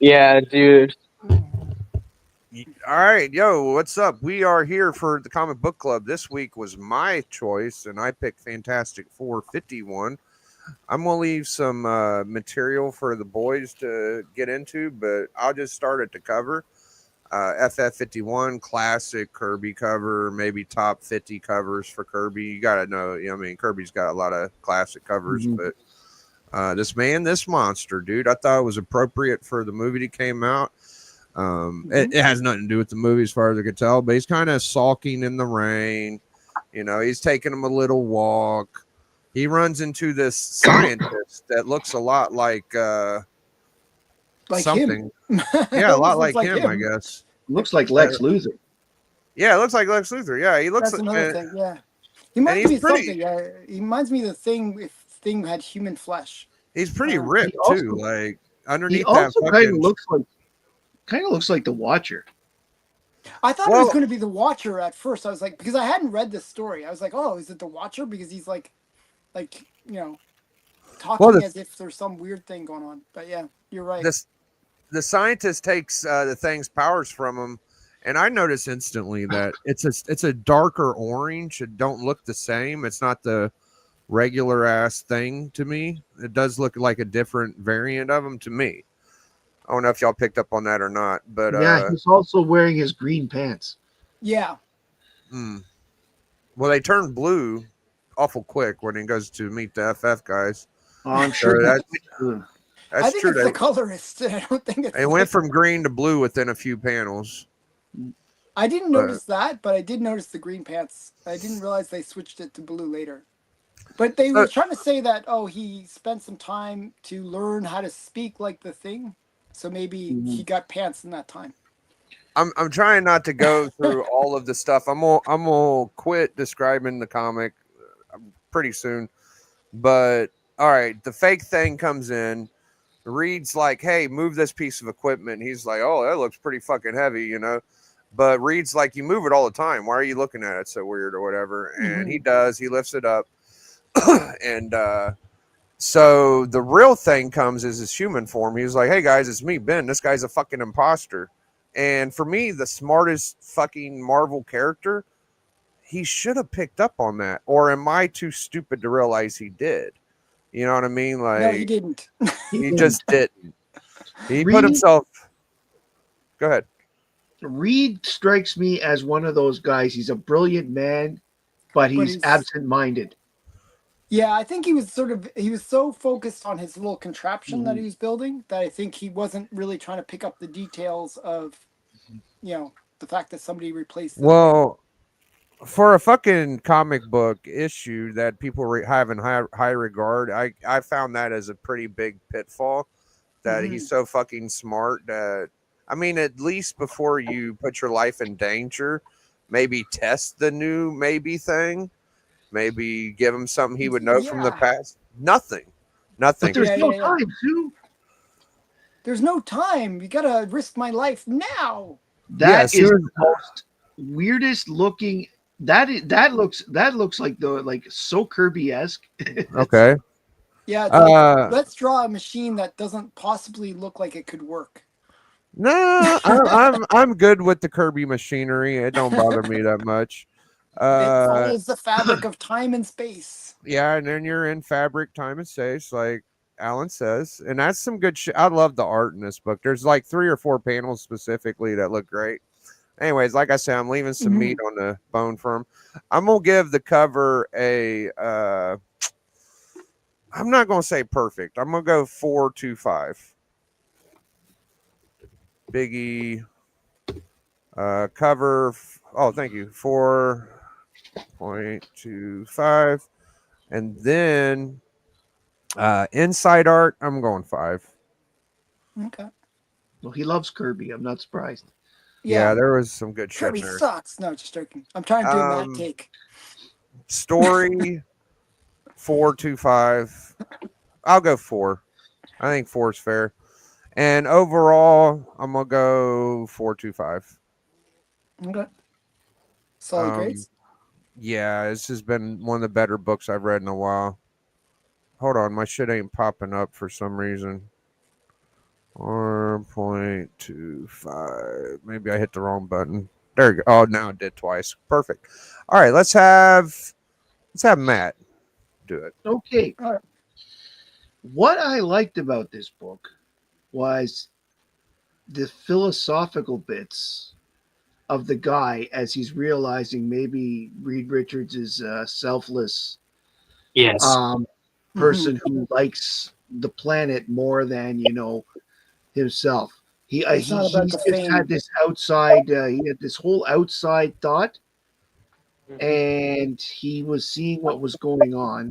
Yeah, dude. All right, yo, what's up? We are here for the comic book club. This week was my choice, and I picked Fantastic Four 51. I'm gonna leave some material for the boys to get into, but I'll just start at the cover. FF 51 classic Kirby cover, maybe top 50 covers for Kirby. You gotta know, I mean, Kirby's got a lot of classic covers, Mhm. but this monster, dude, I thought it was appropriate for the movie that came out. It has nothing to do with the movie as far as I could tell, but he's kind of sulking in the rain. He's taking him a little walk. He runs into this scientist that looks a lot like Like something. him. Yeah, a lot Almost like looks him, I guess. Looks like Uh, Lex Luthor. yeah, it looks like Lex Luthor. Yeah, he looks That's like, another thing. Yeah, he and reminds he's me of pretty. something. He reminds me of the Thing if Thing had human flesh. He's pretty He ripped also too. Like he underneath that also fucking. kind of looks like the Watcher. I thought it was Well, going to be the Watcher at first. I was like, because I hadn't read this story. I was like, oh, is it the Watcher? Because he's like talking well, as if there's some weird thing going on. But yeah, you're right. the scientist takes the thing's powers from him, and I notice instantly that it's a darker orange. It don't look the same. It's not the regular ass thing to me. It does look like a different variant of him to me. I don't know if y'all picked up on that or not, but Yeah, he's also wearing his green pants. Yeah, well, they turn blue awful quick when he goes to meet the FF guys. Oh, I'm So sure that's I that's think true. it's the colorist. I don't think it's. They went from green to blue within a few panels. I didn't but- notice that, but I did notice the green pants. I didn't realize they switched it to blue later. But they were trying to say that he spent some time to learn how to speak like the Thing, so maybe he got pants in that time. I'm trying not to go through all of the stuff. I'm gonna quit describing the comic pretty soon. But all right, the fake thing comes in. Reed's like, "Hey, move this piece of equipment." He's like, "Oh, that looks pretty fucking heavy." But Reed's like, "You move it all the time. Why are you looking at it so weird or whatever?" And he does. He lifts it up, and so the real thing comes as his human form. He's like, "Hey guys, it's me, Ben. This guy's a fucking imposter." And for me, the smartest fucking Marvel character, he should have picked up on that. Or am I too stupid to realize he did? You know what I mean? Like, No, he didn't. he just didn't. He put Reed- himself. Go ahead. Reed strikes me as one of those guys. He's a brilliant man, but he's absent-minded. Yeah, I think he was so focused on his little contraption that he was building that I think he wasn't really trying to pick up the details of, the fact that somebody replaced. Well, for a fucking comic book issue that people have in high regard, I found that as a pretty big pitfall. That he's so fucking smart that, I mean, at least before you put your life in danger, maybe test the new maybe thing. Maybe give him something he would know from the past. Nothing. But there's no time, too. There's no time. You gotta risk my life now. That is the most weirdest looking. That looks like so Kirby-esque. Okay. Yeah, it's like, let's draw a machine that doesn't possibly look like it could work. No, I'm good with the Kirby machinery. It don't bother me that much. It follows the fabric of time and space. Yeah, and then you're in fabric, time and space, like Alan says, and that's some good shit. I love the art in this book. There's like 3 or 4 panels specifically that look great. Anyways, like I said, I'm leaving some meat on the bone for him. I'm gonna give the cover a. I'm not gonna say perfect. I'm gonna go 4.25. Biggie cover. Oh, thank you. 4.25, and then inside art. I'm going 5. Okay. Well, he loves Kirby. I'm not surprised. Yeah, there was some good shit Kirby there. sucks. No, just joking. I'm trying to do a bad take. Story 4.25. I'll go 4. I think 4 is fair. And overall, I'm gonna go 4.25. Okay. Solid grades. Yeah, this has been one of the better books I've read in a while. Hold on, my shit ain't popping up for some reason. 4.25. 0.25. Maybe I hit the wrong button. There you go. Oh, now it did twice. Perfect. All right, let's have Matt do it. Okay. All right. What I liked about this book was the philosophical bits of the guy as he's realizing maybe Reed Richards is a selfless Yes. person who likes the planet more than himself. It's not about the Just fame. had this outside. He had this whole outside thought, and he was seeing what was going on,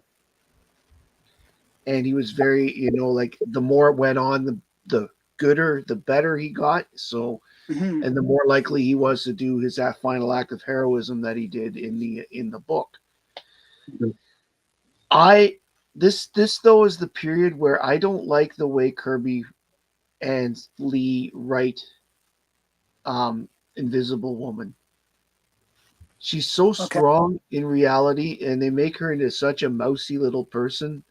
and he was very, like the more it went on, the gooder, the better he got. So, Mhm. and the more likely he was to do his that final act of heroism that he did in the book. Mhm. This though is the period where I don't like the way Kirby and Lee write Invisible Woman. She's so Okay. strong in reality, and they make her into such a mousy little person.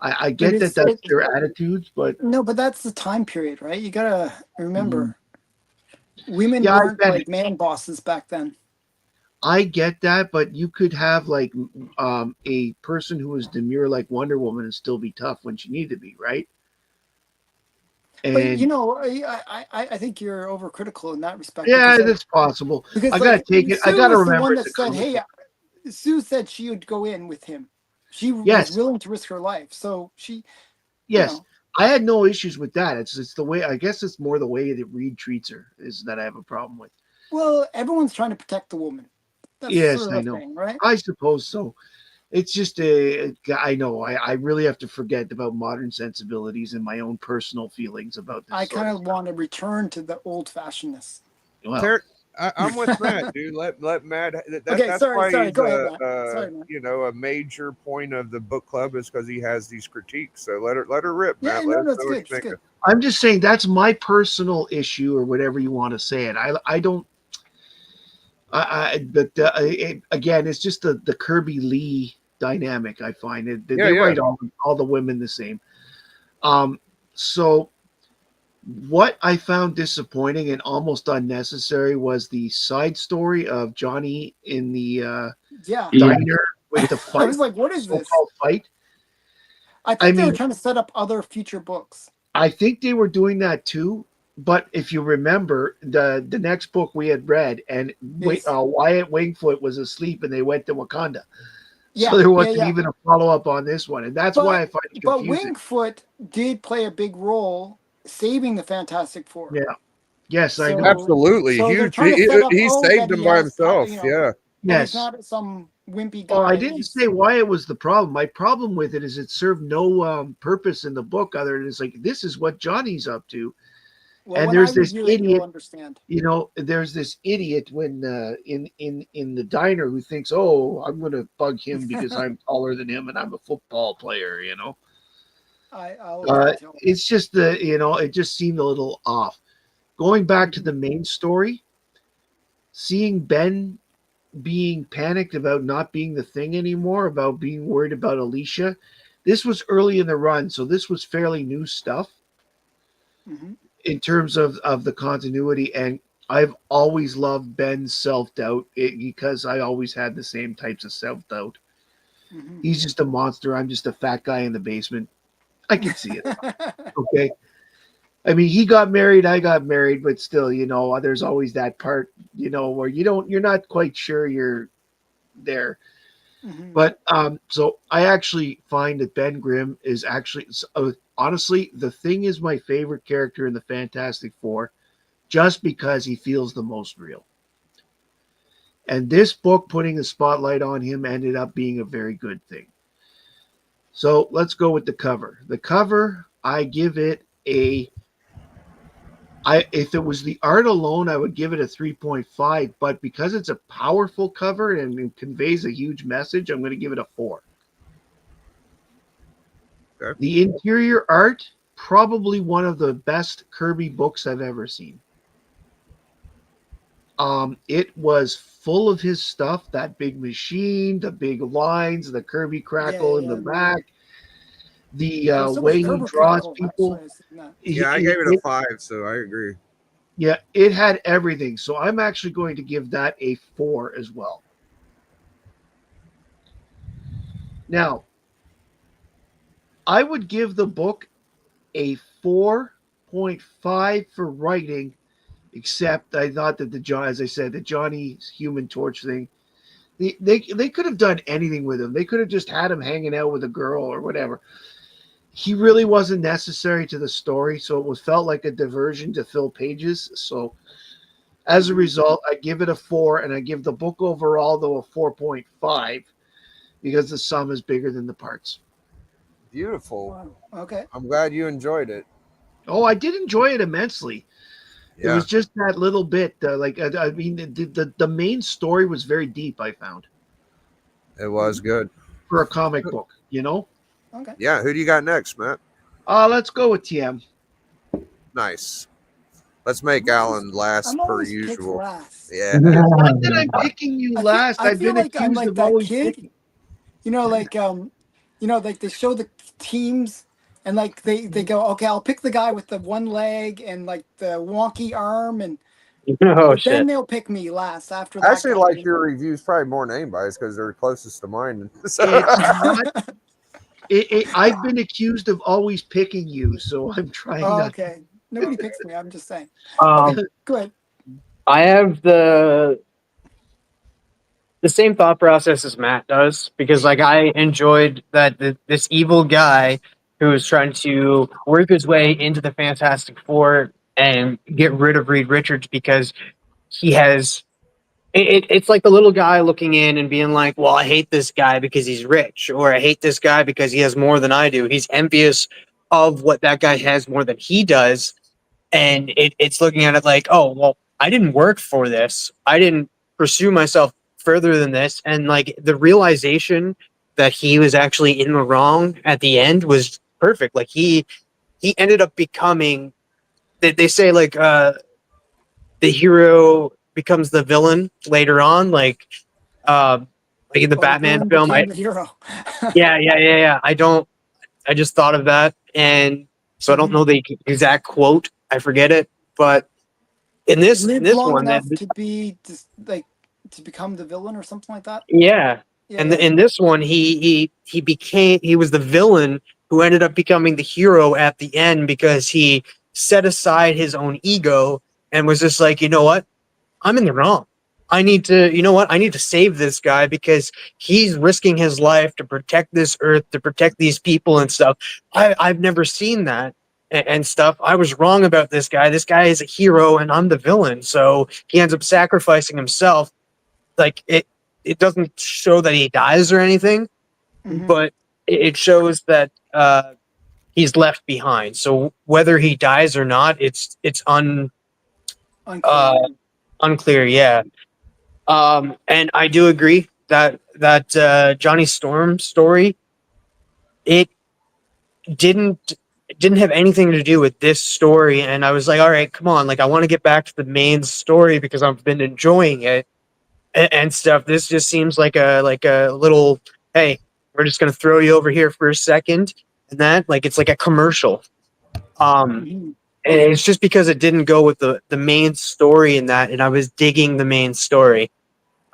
I But get that that's their attitudes, but no, but that's the time period, right? You gotta remember, women yeah, I weren't get like it. man bosses back then. I get that, but you could have like a person who was demure like Wonder Woman and still be tough when she needed to be, right? But And I think you're overcritical in that respect yeah, because like that's possible. because I gotta take it. I Sue gotta was the remember one it's that a said, comic "Hey," book. Sue said she would go in with him. She was Yes, willing to risk her life, so she, yes. I had no issues with that. It's the way. I guess it's more the way that Reed treats her is that I have a problem with. well, everyone's trying to protect the woman. That's Yes, sort I of a know. thing, right? I suppose so. It's just I know. I really have to forget about modern sensibilities and my own personal feelings about this I sort kind of of stuff. want to return to the old fashionedness. Well, I'm with Matt, dude. Let Matt. Okay, That's why sorry. he's Go ahead, Matt. Sorry, Matt. a major point of the book club is because he has these critiques. So let her rip, Yeah, Matt. Let us no, it's know what good. you It's think. good. I'm just saying that's my personal issue or whatever you want to say it. I don't. But again, it's just the Kirby Lee dynamic. I find it. Yeah, They yeah. write all the women the same. So what I found disappointing and almost unnecessary was the side story of Johnny in the Yeah, Yeah. diner with the I fight, was like, "What is this?" so-called fight. I I think they were mean, trying to set up other future books. I think they were doing that too. But if you remember the next book we had read, and Yes. Wyatt Wingfoot was asleep, and they went to Wakanda, so Yeah, there yeah, wasn't yeah. even a follow up on this one, and that's why I find it But confusing. Wingfoot did play a big role saving the Fantastic Four. Yeah. Yes, I So, know. Absolutely, so they're huge. trying to set up, He oh, saved that him he by has, himself. Yeah. that he's Yes. not some wimpy Well, I guy. didn't He's, say why it was the problem. My problem with it is it served no purpose in the book other than it's like this is what Johnny's up to, well, and when I there's this review it, you'll idiot. understand. There's this idiot when in the diner who thinks, oh, I'm going to bug him because I'm taller than him and I'm a football player. I'll agree with you. It's just it just seemed a little off. Going back to the main story, seeing Ben being panicked about not being the thing anymore, about being worried about Alicia. This was early in the run, so this was fairly new stuff Mhm. in terms of the continuity. And I've always loved Ben's self doubt because I always had the same types of self doubt. Mhm. He's just a monster. I'm just a fat guy in the basement. I can see it. Okay. I mean, he got married, I got married, but still, there's always that part, where you're not quite sure you're there. Mhm. But so I actually find that Ben Grimm is actually honestly the Thing is my favorite character in the Fantastic Four, just because he feels the most real. And this book putting a spotlight on him ended up being a very good thing. So let's go with the cover. The cover, I give it if it was the art alone, I would give it a 3.5. But because it's a powerful cover and it conveys a huge message, I'm going to give it a 4. Okay. The interior art, probably one of the best Kirby books I've ever seen. It was full of his stuff, that big machine, the big lines, the Kirby crackle in the back. The There's so much way he Herbert draws Chronicle, people. actually, I've seen that. Yeah, I gave it a 5, so I agree. Yeah, it had everything. So I'm actually going to give that a 4 as well. Now, I would give the book a 4.5 for writing, except I thought that as I said, the Johnny's Human Torch thing, they could have done anything with him. They could have just had him hanging out with a girl or whatever. He really wasn't necessary to the story, so it felt like a diversion to fill pages. So as a result, I give it a 4, and I give the book overall, though, a 4.5 because the sum is bigger than the parts. Beautiful. Wow. Okay. I'm glad you enjoyed it. Oh, I did enjoy it immensely. It Yeah, was just that little bit. I mean, the main story was very deep, I found, it was good. for a comic book, you know? Okay. Yeah, who do you got next, Matt? Let's go with TM. Nice. Let's make Alan last I'm per always picked usual. last. Yeah. Not that I'm picking you I feel- last. I I've feel been like I'm accused like of that always kid. picking. Like they show the teams and like they go, okay, I'll pick the guy with the one leg and like the wonky arm, and Oh but shit. then they'll pick me last after I that. actually guy. like your reviews probably more than anybody's because they're closest to mine. So- It's not. I've been accused of always picking you, so I'm trying Oh, not. okay. Nobody picks me. I'm just saying. Um, Go ahead. I have the same thought process as Matt does because like I enjoyed that this evil guy who is trying to work his way into the Fantastic Four and get rid of Reed Richards because he has it's like the little guy looking in and being like, well, I hate this guy because he's rich, or I hate this guy because he has more than I do. He's envious of what that guy has more than he does. And it's looking at it like, oh, well, I didn't work for this. I didn't pursue myself further than this. And like the realization that he was actually in the wrong at the end was perfect. Like he ended up becoming, they say like the hero becomes the villain later on, like in the Oh, Batman villain film. became the hero. Yeah. I just thought of that, and so I don't know the exact quote. I forget it, but in this Lived long one, enough to be just like to become the villain or something like that. yeah, Yeah. and in this one, he was the villain who ended up becoming the hero at the end because he set aside his own ego and was just like, you know what, I'm in the wrong. I need to, you know what? I need to save this guy because he's risking his life to protect this earth, to protect these people and stuff. I've never seen that and stuff. I was wrong about this guy. This guy is a hero and I'm the villain. So he ends up sacrificing himself. Like it doesn't show that he dies or anything, Mhm. but it shows that he's left behind. So whether he dies or not, it's Unclear. unclear. Yeah. And I do agree that Johnny Storm story, it didn't have anything to do with this story, and I was like, all right, come on, like I want to get back to the main story because I've been enjoying it and stuff. This just seems like a little, hey, we're just gonna throw you over here for a second, and that like it's like a commercial. Mhm. And it's just because it didn't go with the main story in that, and I was digging the main story.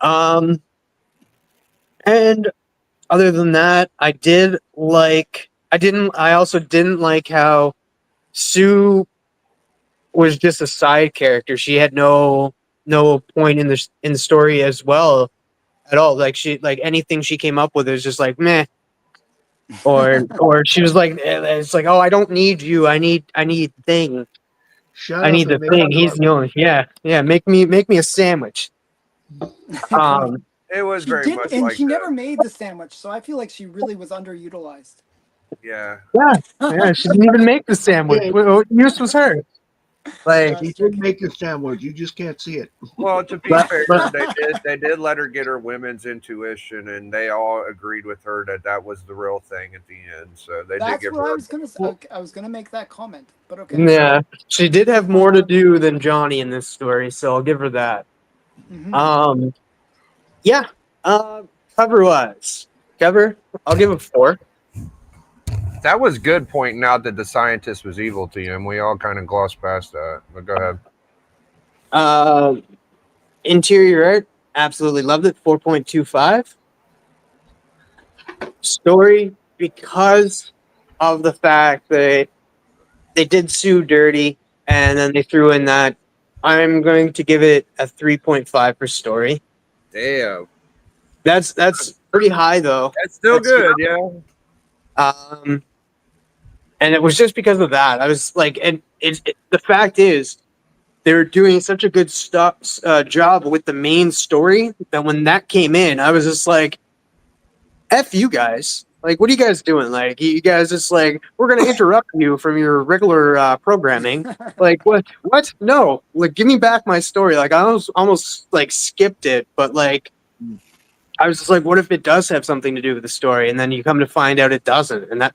And other than that, I also didn't like how Sue was just a side character. She had no point in the story as well at all. Like anything she came up with was just like meh. Or she was like, it's like, oh, I don't need you. I need thing. Shut I up need the and make thing. me He's one. the only. Yeah. Make me a sandwich. It was She very did, much and like she that. never made the sandwich, so I feel like she really was underutilized. Yeah. Yeah, she didn't even make the sandwich. Yeah. What use was her? Like, She did make the sandwich. You just can't see it. Well, to be But- fair, but- they did let her get her women's intuition, and they all agreed with her that was the real thing at the end. So they did That's give what her. I was gonna say. I was gonna make that comment, but okay. yeah, she did have more to do than Johnny in this story, so I'll give her that. Mhm. Yeah. Cover wise, I'll give a 4. That was good pointing out that the scientist was evil to you, and we all kind of glossed past that. But go ahead. Interior art, absolutely loved it. 4.25. Story, because of the fact that they did sue Dirty, and then they threw in that. I'm going to give it a 3.5 for story. Damn, That's pretty high though. that's still That's- good. Yeah. And it was just because of that. I was like, and the fact is, they're doing such a good job with the main story that when that came in, I was just like, "F you guys! Like, what are you guys doing? Like, you guys just like, we're gonna interrupt you from your regular programming. Like, what? What? No! Like, give me back my story. Like, I almost like skipped it, but like, I was just like, what if it does have something to do with the story? And then you come to find out it doesn't, and that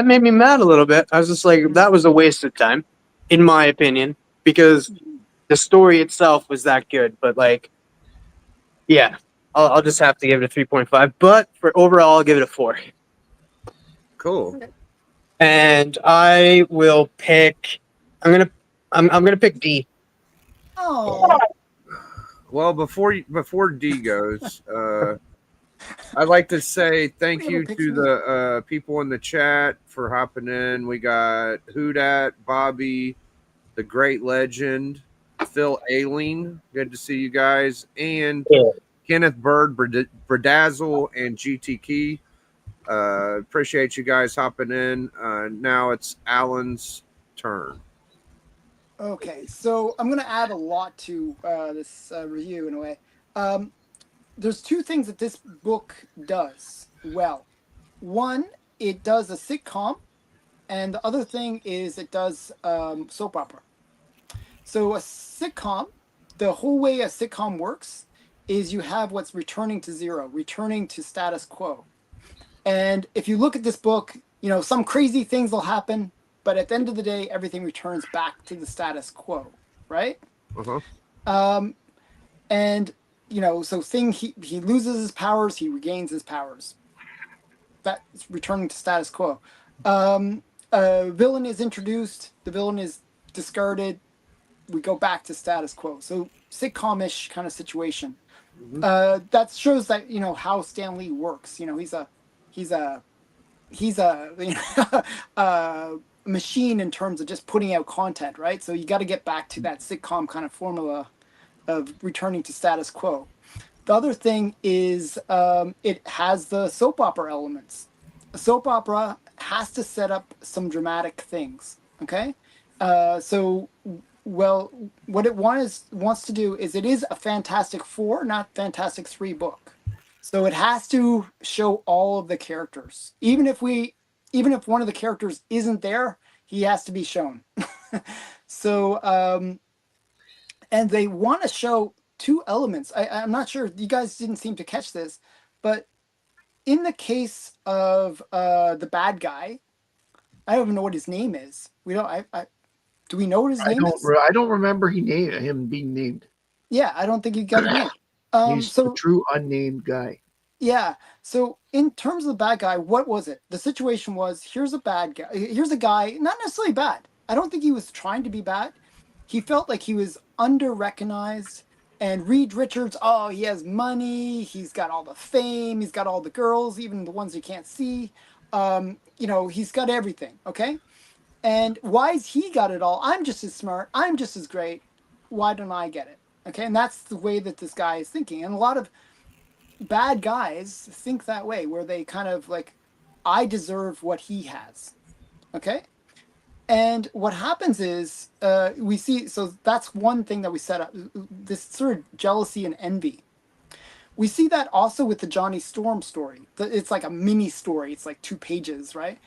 made me mad a little bit. I was just like, that was a waste of time, in my opinion, because the story itself was that good. But like, yeah, I'll just have to give it a 3.5. But for overall, I'll give it a 4. Cool. And I will pick. I'm gonna pick D. Oh, Well, before D goes, I'd like to say thank you to the people in the chat for hopping in. We got Hoodat, Bobby, the Great Legend, Phil Aileen. Good to see you guys, and Kenneth Bird, Bradazzle, and GT Key. Appreciate you guys hopping in. Now it's Alan's turn. okay. So I'm going to add a lot to this review in a way. There's two things that this book does well. One, it does a sitcom, and the other thing is it does soap opera. So a sitcom, the whole way a sitcom works is you have what's returning to zero, returning to status quo. And if you look at this book, you know, some crazy things will happen, but at the end of the day, everything returns back to the status quo, right? Uh-huh. And you know, so he loses his powers, he regains his powers. That's returning to status quo. A villain is introduced, the villain is discarded, we go back to status quo. So sitcom-ish kind of situation. That shows that, you know, how Stan Lee works. You know, he's a you know, machine in terms of just putting out content, right? So you got to get back to that sitcom kind of formula of returning to status quo. The other thing is it has the soap opera elements. A soap opera has to set up some dramatic things. Okay, so well, what it wants to do is it is a Fantastic Four, not Fantastic Three book. So it has to show all of the characters, even if one of the characters isn't there, he has to be shown. So and they want to show two elements. I'm not sure, you guys didn't seem to catch this, but in the case of the bad guy, I don't even know what his name is. We don't. Do we know what his name is? I don't remember him being named. Yeah, I don't think he got a name. He's the true unnamed guy. Yeah. So in terms of the bad guy, what was it? The situation was, here's a bad guy. Here's a guy, not necessarily bad. I don't think he was trying to be bad. He felt like he was under-recognized. And Reed Richards, oh, he has money. He's got all the fame. He's got all the girls, even the ones you can't see. You know, he's got everything. Okay. And why is he got it all? I'm just as smart. I'm just as great. Why don't I get it? Okay. And that's the way that this guy is thinking. And a lot of bad guys think that way, where they kind of like, I deserve what he has. Okay. And what happens is we see, so that's one thing that we set up, this sort of jealousy and envy. We see that also with the Johnny Storm story. It's like a mini story. It's like 2 pages, right?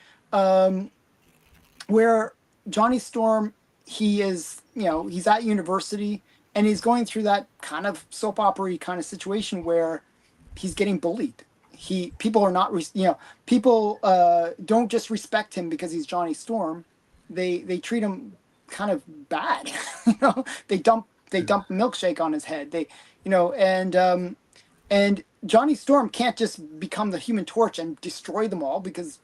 Where Johnny Storm, he is, you know, he's at university and he's going through that kind of soap opera kind of situation where he's getting bullied. People are not, you know, people don't just respect him because he's Johnny Storm. They treat him kind of bad. You know, they dump milkshake on his head. They, you know, and Johnny Storm can't just become the Human Torch and destroy them all, because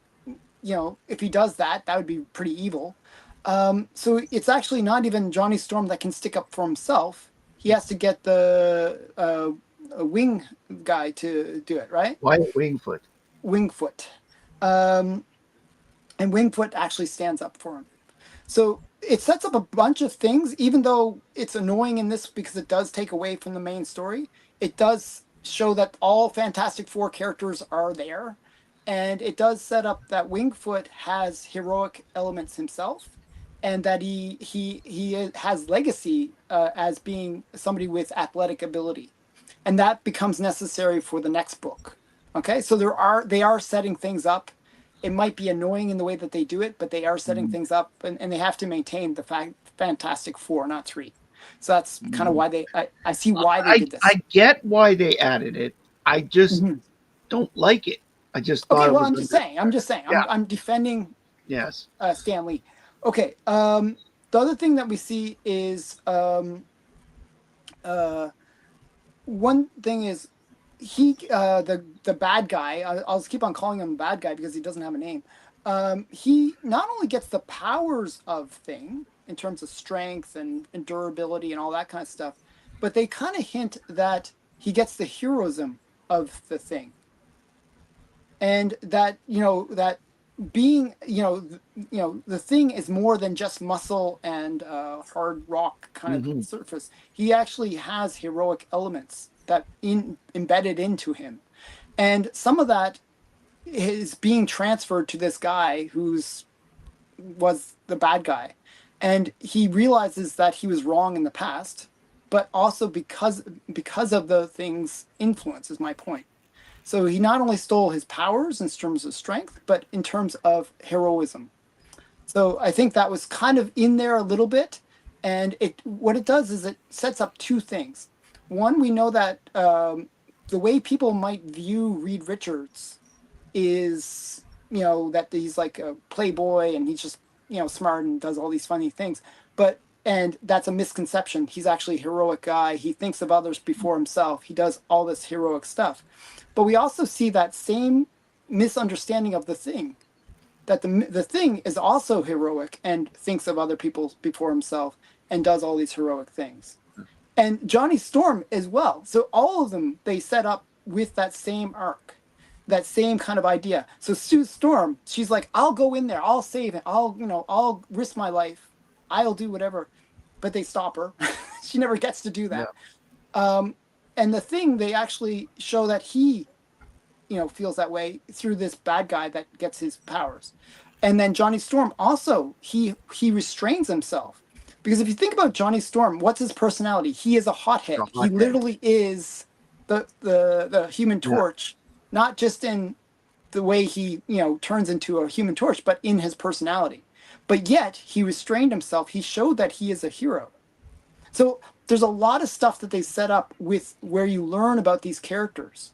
if he does that, that would be pretty evil. So it's actually not even Johnny Storm that can stick up for himself. He has to get the a wing guy to do it, right? Wyatt Wingfoot. Wingfoot. And Wingfoot actually stands up for him. So it sets up a bunch of things, even though it's annoying in this because it does take away from the main story. It does show that all Fantastic Four characters are there. And it does set up that Wingfoot has heroic elements himself, and that he has legacy as being somebody with athletic ability. And that becomes necessary for the next book. Okay, so they are setting things up. It might be annoying in the way that they do it, but they are setting things up, and they have to maintain the Fantastic Four, not three. So that's kind of why I see why they did this. I get why they added it. I just Mhm. don't like it. I just thought Okay, it well, was I'm just saying. Yeah. I'm defending Yes. Stan Lee. Okay. The other thing that we see is one thing is the bad guy. I'll just keep on calling him bad guy because he doesn't have a name. He not only gets the powers of Thing in terms of strength and durability and all that kind of stuff, but they kind of hint that he gets the heroism of the Thing, and that that being the Thing is more than just muscle and hard rock kind of surface. He actually has heroic elements that embedded into him, and some of that is being transferred to this guy was the bad guy, and he realizes that he was wrong in the past, but also because of the Thing's influence is my point. So he not only stole his powers in terms of strength, but in terms of heroism. So I think that was kind of in there a little bit. And what it does is it sets up two things. One, we know that the way people might view Reed Richards is, that he's like a playboy and he's just, smart and does all these funny things. And that's a misconception. He's actually a heroic guy. He thinks of others before himself. He does all this heroic stuff. But we also see that same misunderstanding of the Thing, that the Thing is also heroic and thinks of other people before himself and does all these heroic things. And Johnny Storm as well. So all of them, they set up with that same arc, that same kind of idea. So Sue Storm, she's like, I'll go in there. I'll save it. I'll risk my life. I'll do whatever. But they stop her. She never gets to do that. Yeah. And the Thing, they actually show that he, feels that way through this bad guy that gets his powers. And then Johnny Storm also, he restrains himself. Because if you think about Johnny Storm, what's his personality? He is a hothead. He literally is the Human Torch, not just in the way he, turns into a Human Torch, but in his personality. But yet he restrained himself. He showed that he is a hero. So there's a lot of stuff that they set up with where you learn about these characters.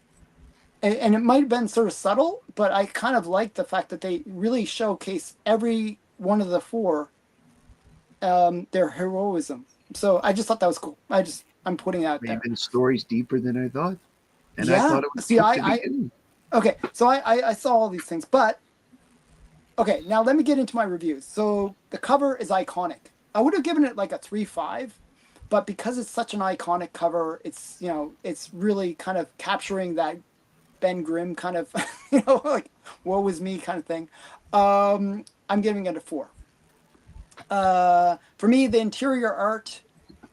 And it might have been sort of subtle, but I kind of like the fact that they really showcase every one of the four, their heroism. So I just thought that was cool. I'm putting it out there. Even stories deeper than I thought. And yeah. I thought it was okay. So I saw all these things, but okay, now let me get into my reviews. So the cover is iconic. I would have given it like a 3.5, but because it's such an iconic cover, it's it's really kind of capturing that Ben Grimm kind of like woe is me kind of thing. I'm giving it a 4. For me, the interior art,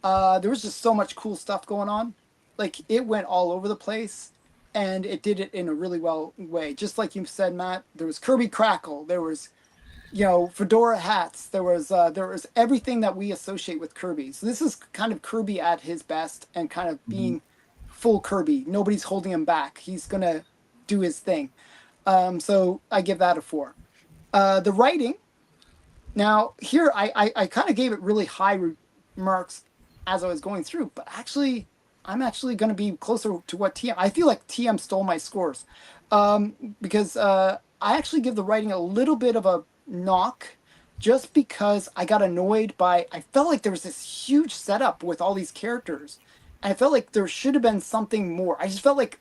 there was just so much cool stuff going on. Like it went all over the place, and it did it in a really well way. Just like you said, Matt, there was Kirby Crackle, there was fedora hats, there was everything that we associate with Kirby. So this is kind of Kirby at his best and kind of being full Kirby. Nobody's holding him back. He's gonna do his thing. So I give that a 4. The writing, now here I kind of gave it really high marks as I was going through, but actually I'm actually going to be closer to what TM. I feel like TM stole my scores because I actually give the writing a little bit of a knock, just because I got annoyed by. I felt like there was this huge setup with all these characters. I felt like there should have been something more. I just felt like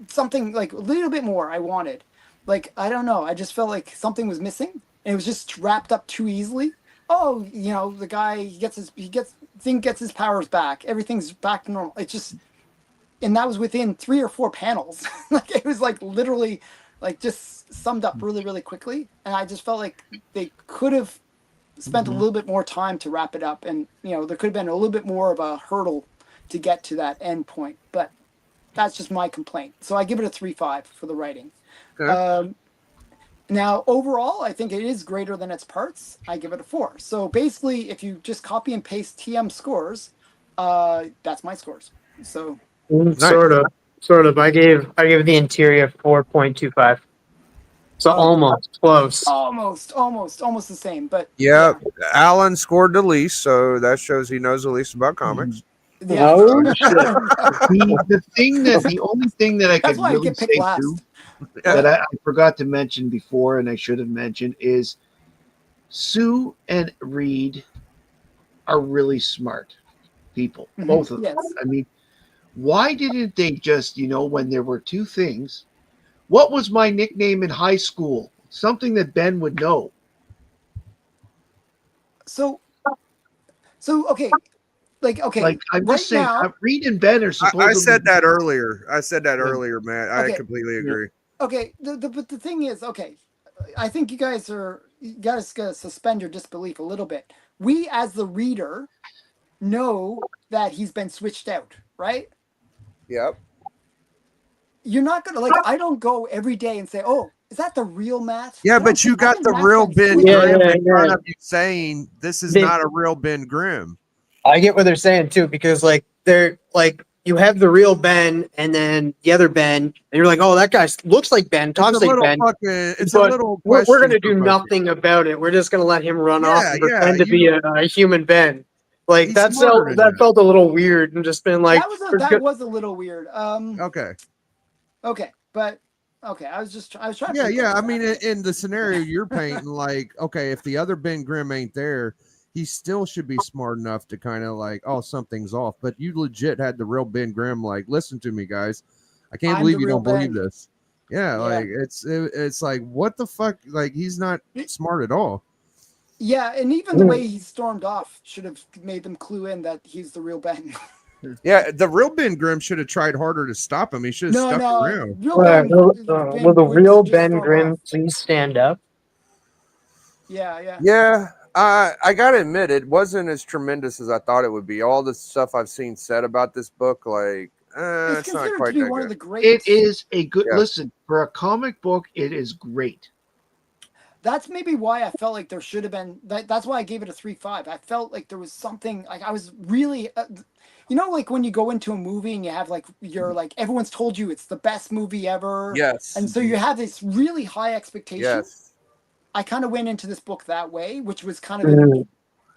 something like a little bit more I wanted. Like, I don't know. I just felt like something was missing, and it was just wrapped up too easily. Oh, the guy gets his powers back. Everything's back to normal. It just, and that was within 3 or 4 panels. Like, it was like literally, like, just summed up really, really quickly. And I just felt like they could have spent a little bit more time to wrap it up, and there could have been a little bit more of a hurdle to get to that end point. But that's just my complaint. So I give it a 3.5 for the writing. Okay. Now, overall, I think it is greater than its parts. I give it a 4. So basically, if you just copy and paste TM scores, that's my scores. So Sort of. I gave the interior 4.25. So Okay. almost close. almost the same. But Yeah, Alan scored the least, so that shows he knows the least about comics. yeah. Oh, shit. The only thing that I That's could why I really get picked say last. too, that I forgot to mention before, and I should have mentioned, is Sue and Reed are really smart people, Mhm. both of them. Yes. I mean, why didn't they just, when there were two things? What was my nickname in high school? Something that Ben would know. So okay, okay. Like, I'm right just saying, now, Reed and Ben are supposed I to. said that earlier. Matt. I Okay. completely agree. okay. But the thing is, okay, I think you guys gotta suspend your disbelief a little bit. We, as the reader, know that he's been switched out, right? Yep. You're not gonna I don't go every day and say, "Oh, is that the real Matt?" Yeah, I don't but you think- I got think the Matt's real been Ben switched Yeah, Grimm out. in front yeah. of you saying this is They- not a real Ben Grimm. I get what they're saying too, because like they're like you have the real Ben and then the other Ben, and you're like, oh, that guy looks like Ben, talks It's a like little Ben. it's but a little we're question gonna do for both. nothing about it. We're just gonna let him run off Yeah, and yeah, pretend to be a human Ben. Like He's that smarter than that that. felt a little weird, and just been like, That was a little weird. Okay. Okay, but okay, I was trying. Yeah, to yeah. I mean, in the scenario you're painting, like, okay, if the other Ben Grimm ain't there, he still should be smart enough to kind of like, oh, something's off. But you legit had the real Ben Grimm, like, listen to me, guys. I can't I'm believe the you real don't believe Ben. this. Yeah, Yeah. like it's like, what the fuck? Like, he's not smart at all. Yeah, and even the way he stormed off should have made them clue in that he's the real Ben. Yeah, the real Ben Grimm should have tried harder to stop him. He should have stuck around. Real will Ben. the would real just Ben storm Grimm off. please stand up? Yeah. Yeah, I gotta admit, it wasn't as tremendous as I thought it would be. All the stuff I've seen said about this book, like, It's it's not considered quite to be that one good. of the greats. It is a good Yeah. listen for a comic book. It is great. That's maybe why I felt like there should have been. That's why I gave it a 3.5. I felt like there was something. Like I was really, like when you go into a movie and you have like everyone's told you it's the best movie ever. Yes. And so you have this really high expectation. Yes. I kind of went into this book that way, which was kind of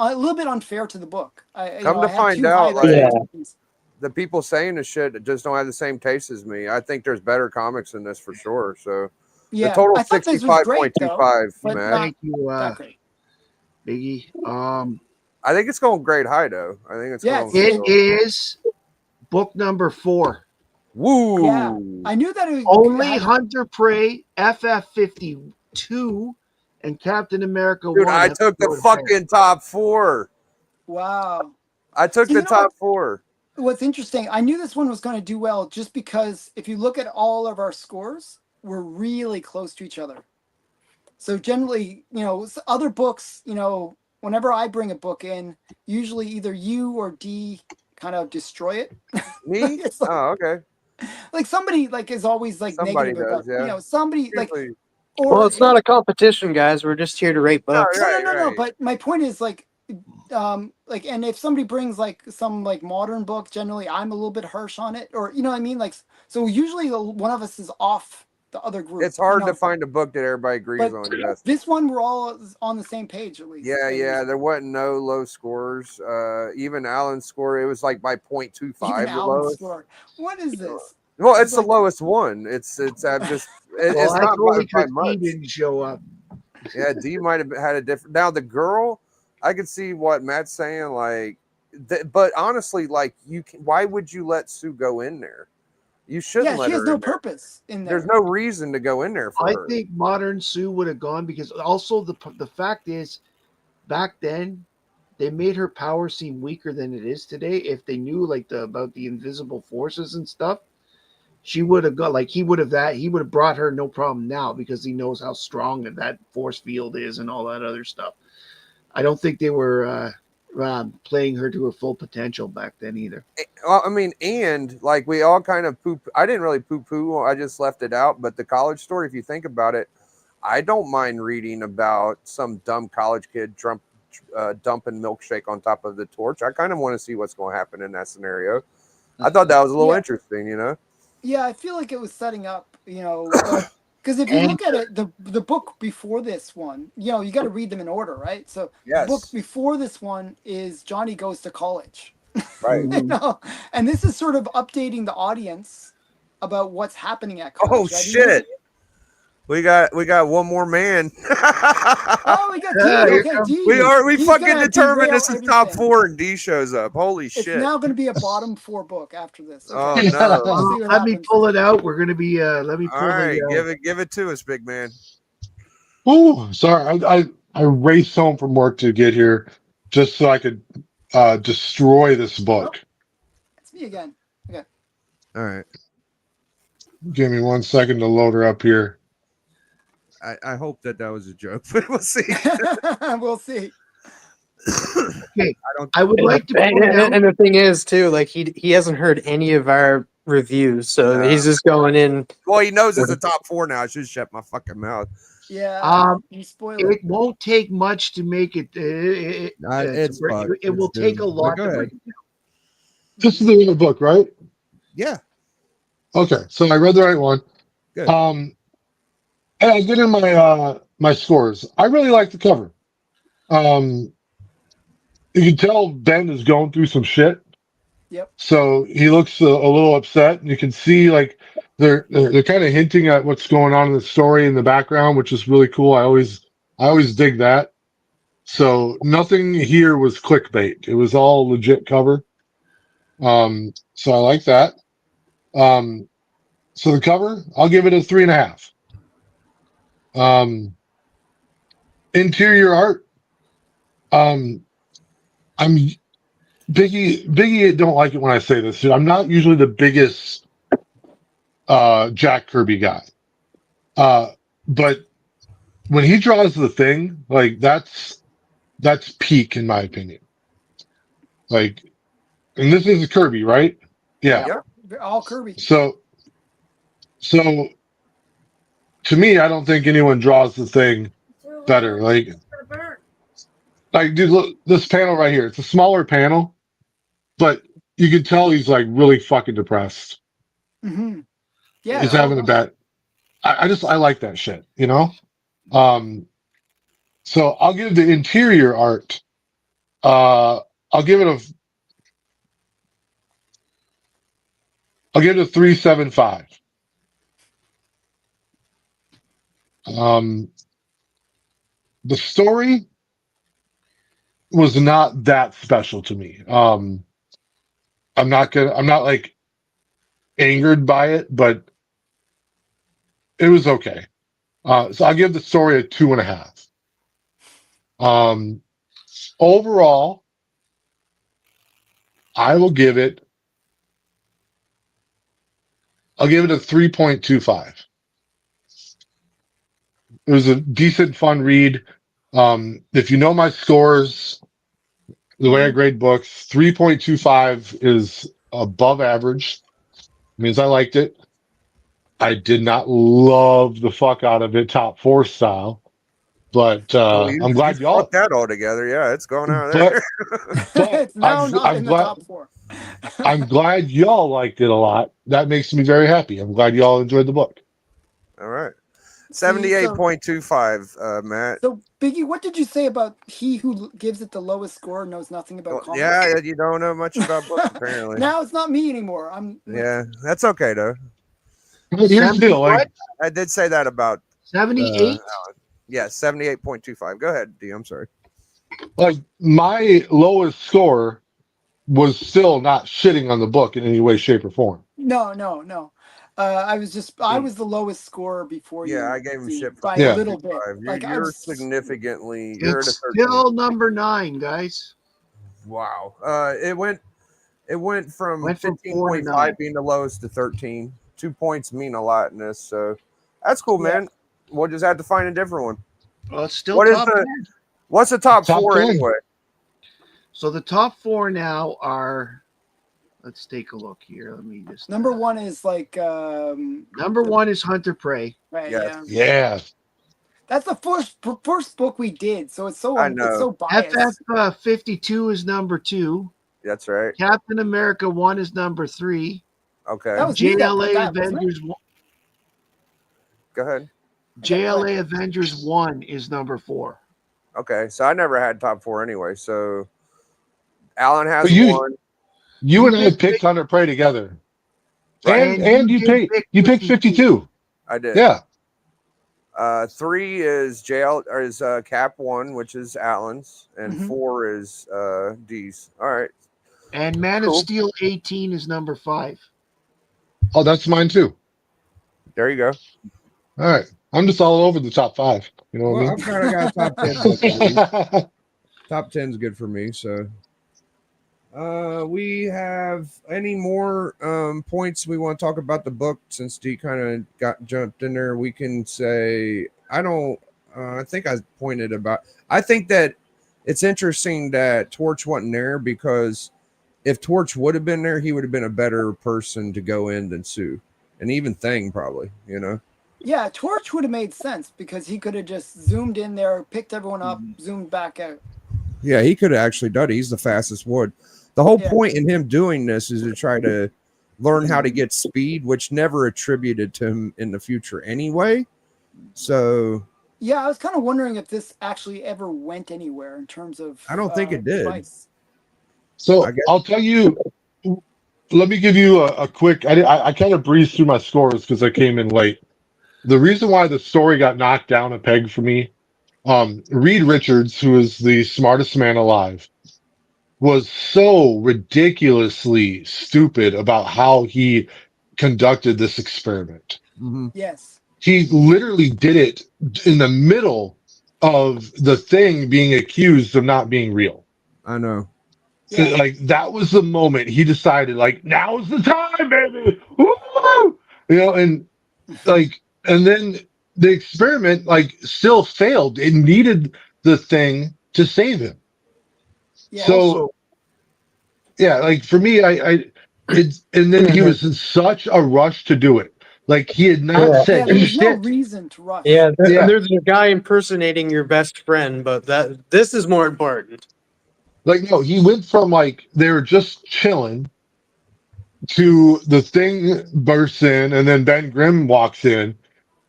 a little bit unfair to the book. Come to I had find too out, high like, expectations. the people saying this shit just don't have the same taste as me. I think there's better comics than this for sure. So Yeah, the total I thought this was great, though, 65.25, but Matt. not Thank you, that great. Biggie. I think it's going grade high though. I think it's Yeah, going. It is book number 4. Woo! Yeah, I knew that it was Only had- Hunter Prey, FF52, and Captain America Dude, 1. I took the fucking top 4. Wow. I took See, the you know top 4. What's interesting, I knew this one was going to do well just because if you look at all of our scores, we're really close to each other. So generally, other books, whenever I bring a book in, usually either you or D kind of destroy it. Me? It's like, Oh, okay. like somebody is always like Somebody negative does, about, yeah. somebody like, Usually- or Well, it's not a competition, guys. We're just here to rate No, books. right, no. right. But my point is and if somebody brings like some like modern book, generally I'm a little bit harsh on it, or you know what I mean, like so usually one of us is off the other group. It's hard to find a book that everybody agrees But on. Yes. this one we're all on the same page at least. Yeah, At yeah. least. There wasn't no low scores. Even Alan's score, it was like by 0.25. Even The Alan's lowest. score. What is this? Well, it's the like- lowest one. It's just Well, it's that's not only by because much. he didn't show up. Yeah, D might have had a different. Now the girl, I could see what Matt's saying. Like, but honestly, like why would you let Sue go in there? You shouldn't Yeah, let she has her no in there. purpose in there. There's no reason to go in there for I her. think modern Sue would have gone because also the fact is, back then, they made her power seem weaker than it is today. If they knew like about the invisible forces and stuff, she would have got like he would have brought her no problem now because he knows how strong that force field is and all that other stuff. I don't think they were playing her to her full potential back then either. Well, I mean, and like we all kind of poop. I didn't really poo poo. I just left it out. But the college story, if you think about it, I don't mind reading about some dumb college kid dumping milkshake on top of the torch. I kind of want to see what's going to happen in that scenario. I thought that was a little Yeah. interesting, you know. Yeah, I feel like it was setting up, because if you And- look at it, the book before this one, you got to read them in order, right? So the book Yes, before this one is Johnny Goes to College, right. and this is sort of updating the audience about what's happening at college. Oh right? shit! We got one more man. Oh, we got Yeah, D. here Okay, comes- D. we He's fucking gonna determined derail this is top everything. 4 and D shows up. Holy It's shit! now going to be a bottom 4 book after this. Oh Okay. no! We'll see what let me happens. pull it out. We're gonna be let me pull All right, the give it to us, big man. Ooh, sorry. I raced home from work to get here just so I could destroy this book. It's me again. All right. Give me 1 second to load her up here. I hope that was a joke, but we'll see. We'll see. I would like to point out And the thing is, too, like he hasn't heard any of our reviews, so No. he's just going in. Well, he knows it's a top 4 now. I should shut my fucking mouth. Yeah. You spoil it. it won't take much to make it. It's fucked. It will It's take a doomed. lot But to go break ahead. it down. This is the other book, right? Yeah. Okay, so I read the right one. Good. And I get in my my scores. I really like the cover. You can tell Ben is going through some shit. Yep. So he looks a little upset. You can see like they're kind of hinting at what's going on in the story in the background, which is really cool. I always dig that. So nothing here was clickbait. It was all legit cover. So I like that. So the cover, I'll give it a 3.5. Interior art, I'm Biggie don't like it when I say this. I'm not usually the biggest Jack Kirby guy. But when he draws the Thing, like that's peak in my opinion. Like, and this is Kirby, right? Yeah. Yep. All Kirby. So to me, I don't think anyone draws the Thing better. Like, dude, look, this panel right here. It's a smaller panel, but you can tell he's like really fucking depressed. Mm-hmm. Yeah. He's having a bad. I like that shit, you know. So I'll give the interior art. I'll give it a 3.75. The story was not that special to me. I'm not like angered by it, but it was okay. So I'll give the story a 2.5. Overall, I'll give it a 3.25. It was a decent, fun read. If you know my scores, the way I grade books, 3.25 is above average. Means I liked it. I did not love the fuck out of it, top 4 style, but I'm glad y'all. Fucked that all together. Yeah, it's going out But, there. but It's now not I'm in the glad. top 4. I'm glad y'all liked it a lot. That makes me very happy. I'm glad y'all enjoyed the book. All right. 78.25, Matt. So, Biggie, what did you say about he who gives it the lowest score knows nothing about comics? Yeah, you don't know much about books, apparently. Now it's not me anymore. Yeah, that's okay, though. But here's the deal, like, I did say that about 78. yeah, 78.25. Go ahead, D. I'm sorry. my lowest score was still not shitting on the book in any way, shape, or form. No. I was the lowest score before you. Yeah, I gave him Z, shit for by Yeah. a little bit. 5. Like I You're was significantly. You're at a It's 13. still number 9, guys. Wow. It went from Went from 4 to 15.5 9. being the lowest to 13. 2 points mean a lot in this, so that's cool, Yeah. man. We'll just have to find a different one. Well, it's still What is top the 10. what's the top Top 4 10. anyway? So the top 4 now are. Let's take a look here. Let me just. number one is like Number 1 is Hunter Prey. right, Yes. yeah. Yeah. That's the first book we did, so it's so I know. it's so biased. FF 52 is number 2. That's right. Captain America 1 is number 3. Okay. That was me that put JLA that, wasn't it? Avengers. Go ahead. JLA Avengers 1 is number 4. Okay. So I never had top 4 anyway. So Alan has But you- one. You and I did picked Hunter Prey together. Right. And you did picked 52. I did. Yeah. 3 is Cap 1, which is Alan's, and Mhm. 4 is D's. All right. And Man Cool. of Steel 18 is number 5. Oh, that's mine too. There you go. All right. I'm just all over the top 5. You know Well, what I've kind of got a top 10. book at least. I mean? Top 10 is good for me. So, we have any more points we want to talk about the book since D kind of got jumped in there? We can say, I think I pointed about, I think that it's interesting that Torch wasn't there because if Torch would have been there, he would have been a better person to go in than Sue, and even Thing probably, you know. Yeah, Torch would have made sense because he could have just zoomed in there, picked everyone up, zoomed back out. Yeah, he could have actually done it. He's the fastest wood. The whole Yeah. point in him doing this is to try to learn how to get speed, which never attributed to him in the future anyway. So Yeah, I was kind of wondering if this actually ever went anywhere in terms of. I don't think it did. advice. So I guess- I'll tell you. Let me give you a quick. I kind of breezed through my scores because I came in late. The reason why the story got knocked down a peg for me, Reed Richards, who is the smartest man alive, was so ridiculously stupid about how he conducted this experiment. Yes. He literally did it in the middle of the thing being accused of not being real. I know. So, Yeah. like that was the moment he decided, like, now's the time, baby. Woo! You know, and like, and then the experiment like still failed. It needed the thing to save him. Yeah. So Also, yeah, like for me, it's and then he was in such a rush to do it. Like he had not Yeah. Yeah, said there was no shit. reason to rush. Yeah, Yeah. there's a guy impersonating your best friend, but this is more important. Like no, he went from like they were just chilling to the thing bursts in, and then Ben Grimm walks in,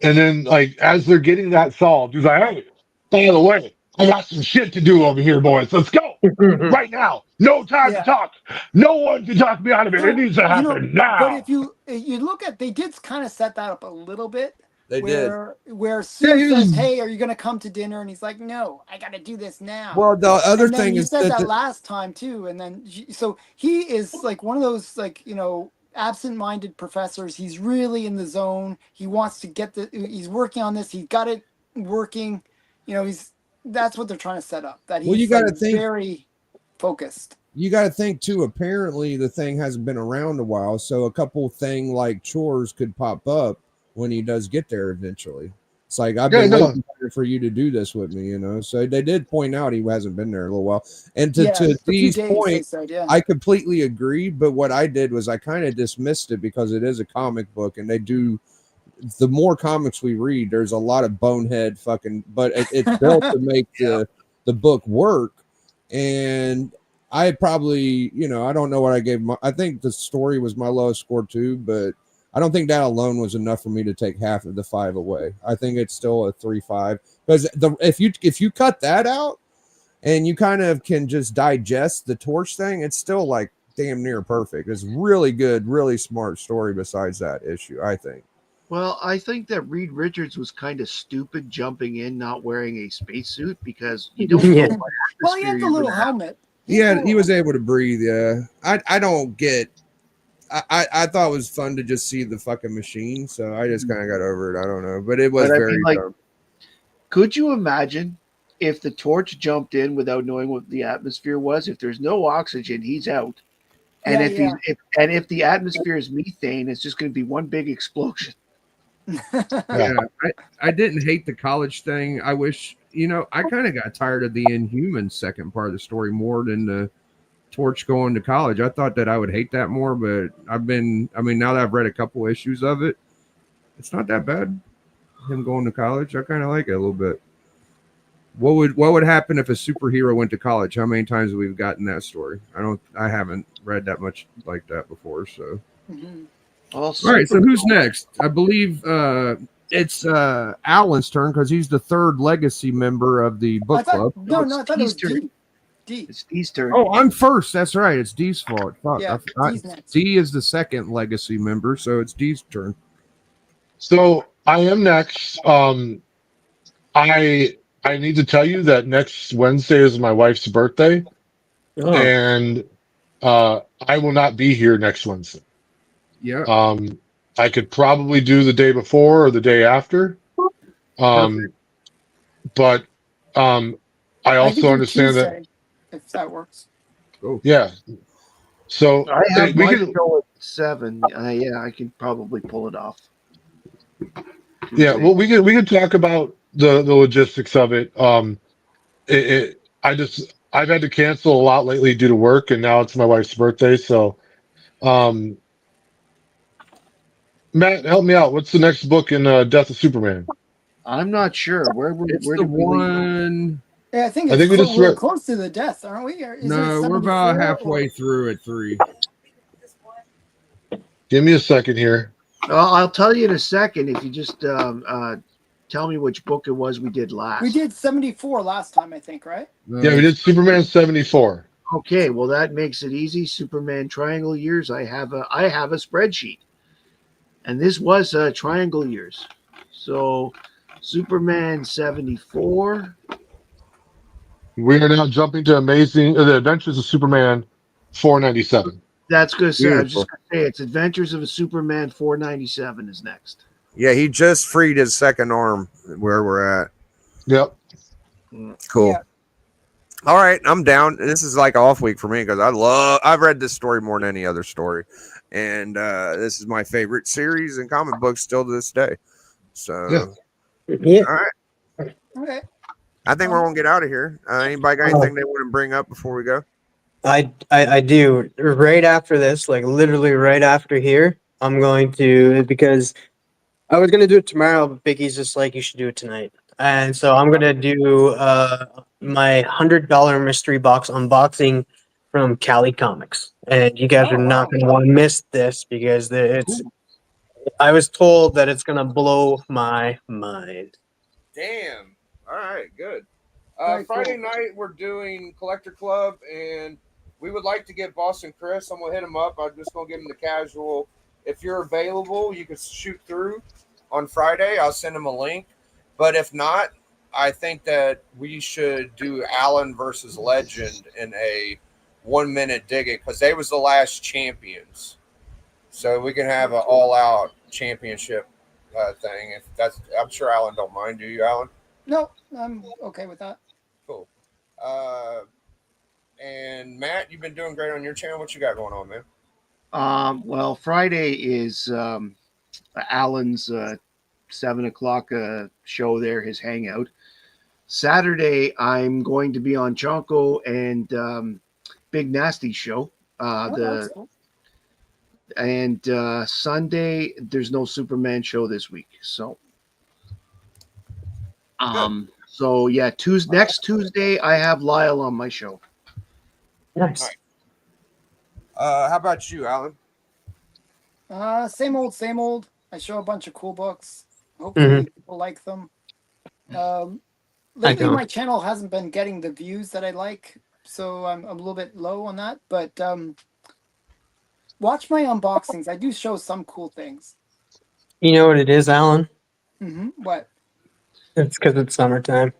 and then like as they're getting that solved, he's like, "Hey, by the way, I got some shit to do over here, boys. Let's go right now. No time Yeah. to talk. No one can talk me out of it. It needs to You know, happen now." But if you look at, they did kind of set that up a little bit. They did. Where Sue Yeah, he says, was- "Hey, are you going to come to dinner?" And he's like, "No, I got to do this now." Well, the other and then thing you is said that that last time too, and then so he is like one of those absent-minded professors. He's really in the zone. He wants to get he's working on this. He got it working. That's what they're trying to set up. That he's Well, you gotta think- very focused. you got to think too. Apparently, the thing hasn't been around a while, so a couple thing like chores could pop up when he does get there eventually. It's like I've been waiting for you to do this with me, So they did point out he hasn't been there a little while. And to a few Dee's days, they point, said, yeah. I completely agree. But what I did was I kind of dismissed it because it is a comic book, and they do. The more comics we read, there's a lot of bonehead fucking, but it's built to make the book work. And I probably, I don't know what I gave. I think the story was my lowest score too, but I don't think that alone was enough for me to take half of the 5 away. I think it's still a 3-5 because if you cut that out and you kind of can just digest the Torch thing, it's still like damn near perfect. It's really good, really smart story. Besides that issue, I think. well, I think that Reed Richards was kind of stupid jumping in, not wearing a spacesuit because you don't Yeah. know what Well, he atmosphere had the you're little gonna have. helmet. He was able to breathe. Yeah, I don't get. I thought it was fun to just see the fucking machine, so I just kind of got over it. I don't know, but it was But I very mean, like, dumb. could you imagine if the Torch jumped in without knowing what the atmosphere was? If there's no oxygen, he's out. And Yeah, if yeah. if the atmosphere is methane, it's just going to be one big explosion. Yeah, I didn't hate the college thing. I wish, I kind of got tired of the Inhuman second part of the story more than the Torch going to college. I thought that I would hate that more, but now that I've read a couple issues of it, it's not that bad. Him going to college, I kind of like it a little bit. What would happen if a superhero went to college? How many times have we gotten that story? I haven't read that much like that before. So, Mhm. All all right. So who's next? I believe it's Alan's turn because he's the third legacy member of the I book thought club. no, I thought it was Easter. D. D. It's Easter. Oh, I'm first. That's right. It's Dee's fault. Fuck. Yeah, D's next. D is the second legacy member, so it's Dee's turn. So I am next. I need to tell you that next Wednesday is my wife's birthday, Oh, and I will not be here next Wednesday. Yeah. I could probably do the day before or the day after. But I I also could do understand that. Tuesday, if that works. Yeah. So I have we my can. show at 7. Yeah, I can probably pull it off. Yeah. Well, we can talk about the logistics of it. I've had to cancel a lot lately due to work, and now it's my wife's birthday. So, Matt, help me out. What's the next book in Death of Superman? I'm not sure where It's where the did we leave off? one. Yeah, I think I think we just we're read- close to the death, aren't we? Or is No, it we're about 74 halfway or- through at 3. Give me a second here. I'll tell you in a second if you just tell me which book it was we did last. We did 74 last time, I think, right? Yeah, we did Superman 74. Okay, well that makes it easy. Superman Triangle Years. I have a spreadsheet, and this was Triangle Years. So Superman 74. We are now jumping to the Adventures of Superman 497. That's good. I was Beautiful. just gonna say it's Adventures of a Superman 497 is next. Yeah, he just freed his second arm where we're at. Yep. Cool. Yeah. All right, I'm down. This is like off week for me because I've read this story more than any other story, and this is my favorite series in comic books still to this day. So, yeah. all right, Okay. I think we're gonna get out of here. Anybody got anything they want to bring up before we go? I do. Right after this, like literally right after here, I'm going to, because I was gonna do it tomorrow, but Biggie's just like, you should do it tonight. And so I'm gonna do my $100 mystery box unboxing from Cali Comics. And you guys Oh, are not wow. gonna want to miss this because I was told that it's gonna blow my mind. Damn. All right, good. Very Friday cool. night we're doing Collector Club, and we would like to get Boston Chris. I'm gonna hit him up. I'm just gonna give him the casual. If you're available, you can shoot through on Friday. I'll send him a link. But if not, I think that we should do Allen versus Legend in a 1 minute dig it because they was the last champions. So we can have an all out championship thing. If that's, I'm sure Allen don't mind. Do you, Allen? No, I'm okay with that. Cool. And Matt, you've been doing great on your channel. What you got going on, man? Well, Friday is Alan's 7 o'clock show there, his hangout. Saturday, I'm going to be on Chonko and Big Nasty show. Oh, that's cool. And Sunday, there's no Superman show this week. So, so yeah, next Tuesday, I have Lyle on my show. Nice. How about you, Allen? Same old, same old. I show a bunch of cool books. Hopefully people like them. Lately, don't. my channel hasn't been getting the views that I like, so I'm a little bit low on that. But watch my unboxings. I do show some cool things. You know what it is, Alan? What? It's because it's summertime.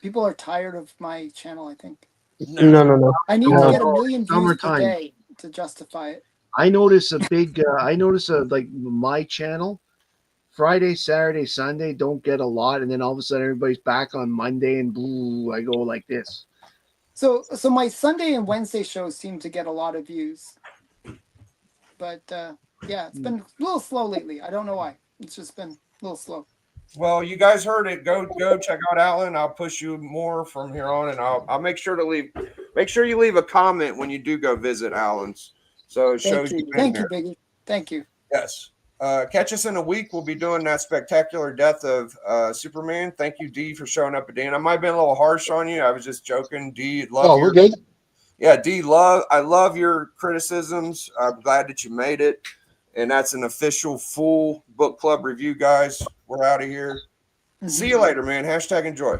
People are tired of my channel, I think. No. I need to No. get 1 million views per Summertime. day to justify it. I notice like my channel Friday, Saturday, Sunday don't get a lot, and then all of a sudden everybody's back on Monday, and blue, I go like this. So my Sunday and Wednesday shows seem to get a lot of views, but yeah, it's been a little slow lately. I don't know why. It's just been a little slow. Well, you guys heard it. Go check out Alan. I'll push you more from here on, and I'll make sure you leave a comment when you do go visit Alan's. So it shows Thank you, you've been thank there. you, Biggie. Thank you. Yes. Catch us in a week. We'll be doing that spectacular death of Superman. Thank you, D, for showing up again. I might have been a little harsh on you. I was just joking. D, We're good. Yeah, D, I love your criticisms. I'm glad that you made it. And that's an official full book club review, guys. We're out of here. See you later, man. #enjoy.